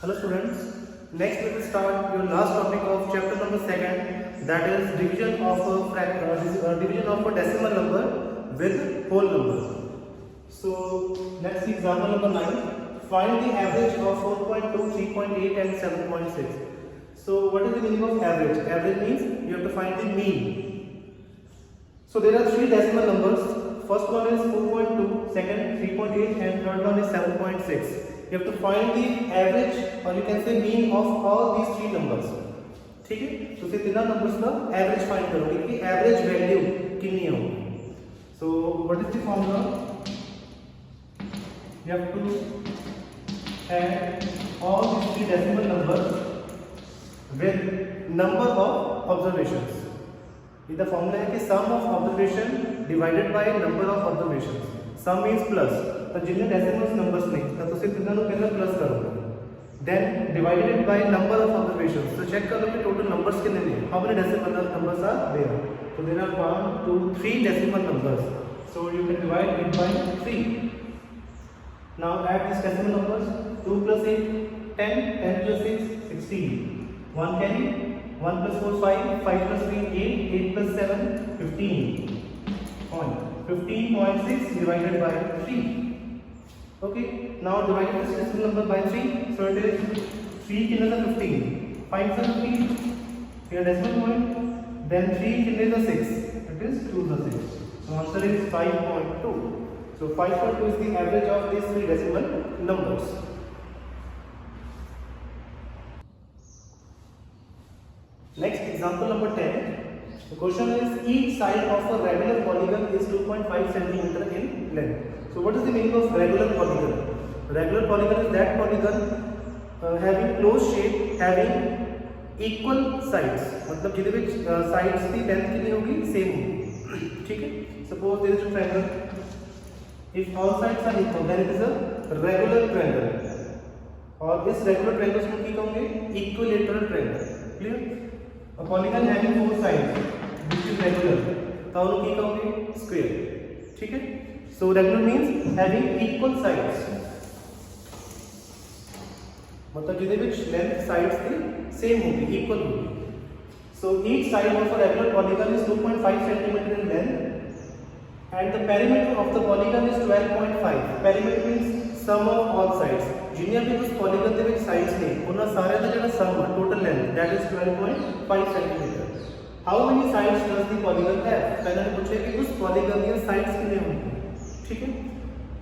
Hello students, next we will start your last topic of chapter number 2, that is division of a decimal number with whole number. So let's see example number 9. Find the average of 4.2, 3.8 and 7.6. So what is the meaning of average? Average means you have to find the mean. So there are three decimal numbers. First one is 4.2, second 3.8 and third one is 7.6. You have to find the average or you can say mean of all these three numbers. ठीक है, तो फिर तीनों numbers का average find करोगे कि average value कितनी होगी. So what is the formula? You have to add all these three decimal numbers with number of observations. इधर फॉर्मूला है कि sum of observation divided by number of observations. Sum means plus. तो जितने decimal numbers नहीं तो सिर्फ इतना पहले प्लस करोगे. Then divided it by number of observations. तो चेक करो कि टोटल नंबर्स कितने हैं. How many decimal numbers are there? So there are 1, 2, 3 decimal numbers. So you can divide it by 3. Now add these decimal numbers. 2 plus 8, 10, 10 plus 6, 16. 1 carry. 1 plus 4, 5, 5 plus 3, 8, 8 plus 7, 15. 15.6 divided by 3. Okay, now divide this decimal number by 3. So it is 3 kilometer 15. 5 is 15. Here decimal point. Then 3 kilometer 6. It is 2 to 6. So answer is 5.2. So 5.2 is the average of these three decimal numbers. Next example number 10. The question is each side of a regular polygon is 2.5 centimeter in length. So what is the meaning of regular polygon? Regular polygon is that polygon having closed shape having equal sides. मतलब जिधर भी sides की length कितनी होगी same होगी. ठीक है? Suppose there is a triangle. If all sides are equal, then it is a regular triangle. और इस regular triangle को क्या कहोगे? Equilateral triangle. Clear? A polygon having four sides, which is regular. तो उनको क्या कहोगे? Square. ठीक है? So regular means having equal sides. मतलब जिधर भी length sides की same होगी, equal होगी. So each side of a regular polygon is 2.5 centimeter in length, and the perimeter of the polygon is 12.5. Perimeter means sum of all sides. जिन्हें भी उस polygon के ਵਿੱਚ sides ने, उन्हें सारे का जो sum total length that is 12.5 centimeter. How many sides does the polygon have? पहले ने पूछा कि उस polygon के sides कितने होंगे. ठीक है,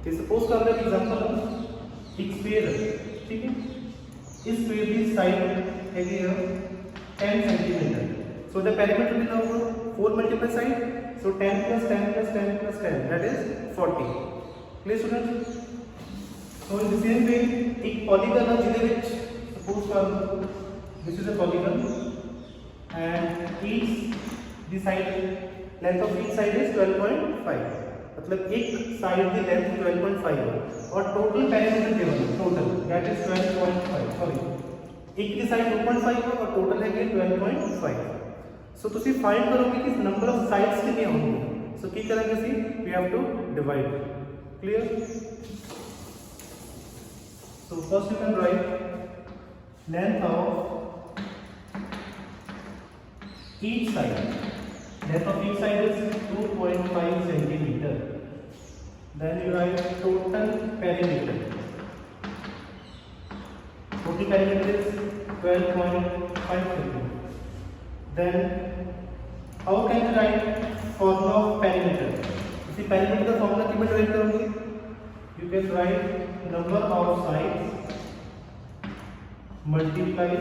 तो सपोज कर रहे एग्जांपल हम एक स्फीयर है. ठीक है, इस स्फीयर की साइड है ये 10 centimetre. So the perimeter will होगा 4 multiple side. So 10 plus 10 plus 10 plus 10 that is 40. Clear students? So in the same वे एक पॉलीगन है जिसके ਵਿੱਚ सपोज कर this is a polygon and each the side length of each side is 12.5. मतलब एक side की length 12.5 है और टोटल पेरीमीटर गिवन है टोटल दैट इज 12.5. सॉरी, एक की साइड 2.5 है और टोटल है 12.5. सो तुसी फाइंड करोगे कि नंबर ऑफ साइड्स कितने होंगे. सो की करेंगे see we have to divide. Clear? So first you can write length of each side. Length of each side is 2.5 centimeter. Then you write total perimeter. Total perimeter is 12.5 centimeter. Then how can you write formula of perimeter? इसी perimeter का formula किस में write करोगे? You can write number of sides multiply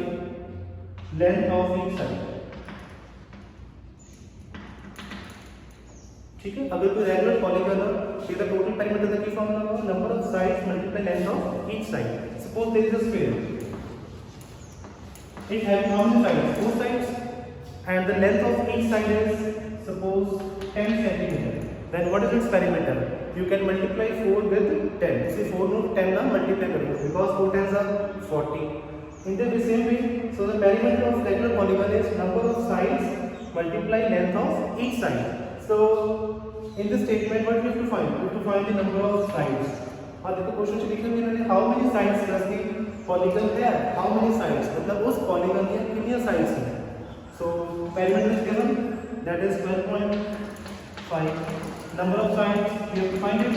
length of each side. ठीक है, अगर कोई regular polygon है तो इसका टोटल पेरीमीटर का क्या फॉर्मूला होगा? Number of sides multiply length of each side. Suppose there is a sphere, it have how many sides? 4 sides and the length of each side is suppose 10 centimetre. Then what is its perimeter? You can multiply 4 with 10. से 4 नो 10 ना multiply करोगे because 4 10s are 40. In the same way so the perimeter of regular polygon is number of sides multiply length of each side. So in this statement what we have to find the number of sides. और देखो question से लिखा है how many sides does the polygon है, how many sides, मतलब उस polygon के कितने साइड्स हैं. So perimeter is given, that is 12.5. Number of sides you have to find it,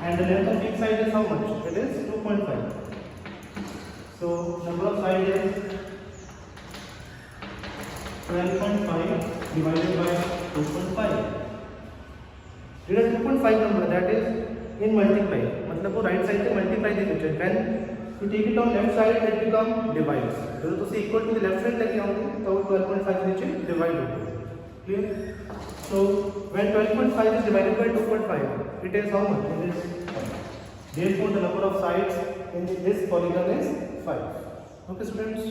and the length of each side is how much? It is 2.5. so number of sides is 12.5 divided by 2.5. It is 2.5 number, that is in multiply, मतलब वो right side से multiply दे देते हैं. When you take it on left side it become divides. जब तो से equal to the left side लेके आओगे तो 12.5 नीचे divide होगा. Clear? So when 12.5 is divided by 2.5, it is how much? It is 5. Therefore the number of sides in this polygon is 5. Okay students.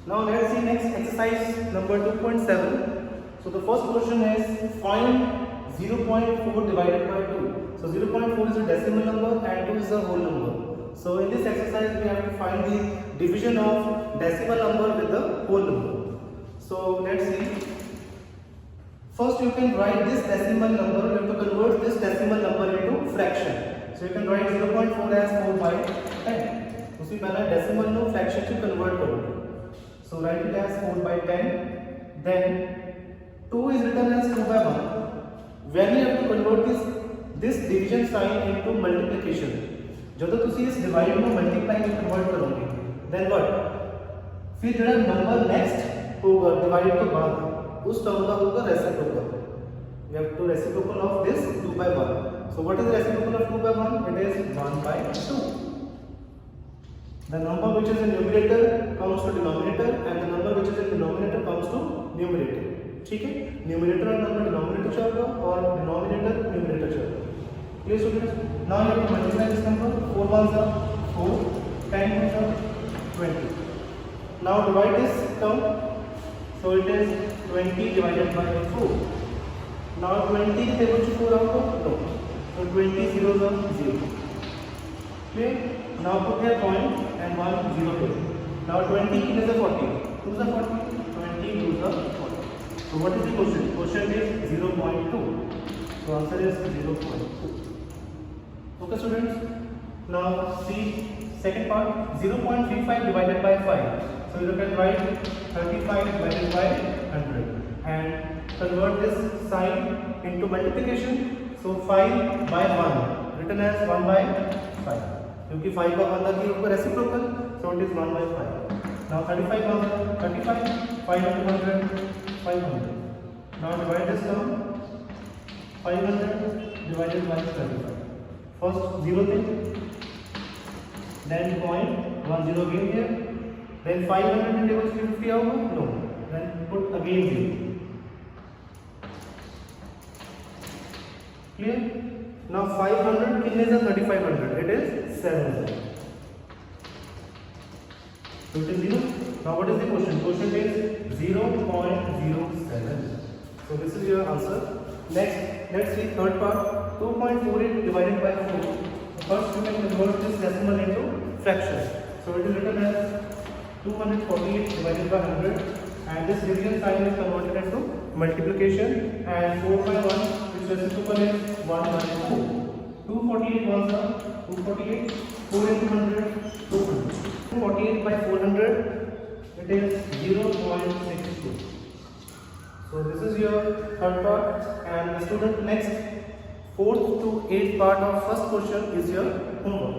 Now let's see next exercise number 2.7. So the first question is find 0.4 divided by 2. So 0.4 is a decimal number and 2 is a whole number. So in this exercise we have to find the division of decimal number with the whole number. So let's see. First you can write this decimal number, you have to convert this decimal number into fraction. So you can write 0.4 as 4 by 10. उसी पहला decimal no fraction से convert करोगे. So write it as 4 by 10. Then 2 is written as 2 by 1. When you have to convert this division sign into multiplication, जब तक तुसी इस divide को multiply में convert करोगे, then what? फिर जो number next होगा divide के बाद उस term का होगा reciprocal. You have to reciprocal of this 2 by 1. So what is the reciprocal of 2 by 1? It is 1 by 2. The number which is in numerator comes to denominator and the number which is in denominator comes to numerator. ठीक है, numerator और number denominator चलेगा और denominator numerator चलेगा. Clear students? Now you have to multiply this number. 4 ones are 4, 10 ones are 20. Now divide this term. So it is 20 divided by 4. Now 20 is able to 4 out of no. So 20 zeros are 0. Clear? Now put here point and 1 0 here. Now 20 is a 40. 2 is a 40. 20 2 is a 40. So what is the question? Question is 0.2. So answer is 0.2. Okay students. Now see second part. 0.35 divided by 5. So you can write 35 divided by 100 and convert this sign into multiplication. So 5 by 1 written as 1 by 5. क्योंकि 5 का मतलब कि ऊपर reciprocal, so it is 1 by 5. Now 35 comes 35, 5 into 100, 500. Now divide this term, 500 divided by 35. First 0 thing, then point 1 0 again here, then 500 into 50 होगा, no, then put again 0. Clear? Now 500 कितने से 3500? It is 700. So it is 0. Now what is the question? Question is 0.07. So this is your answer. Next, let's see third part. 2.48 divided by 4. First you can convert this decimal into fraction. So it is written as 248 divided by 100 and this division sign is converted into multiplication and 4 by 1 which reciprocal is 1 by 4. 248 ones are 248, 4 into 100, 200. 248 by 400, it is 0.62. So this is your third part and the student next 4th to 8th part of first question is your homework.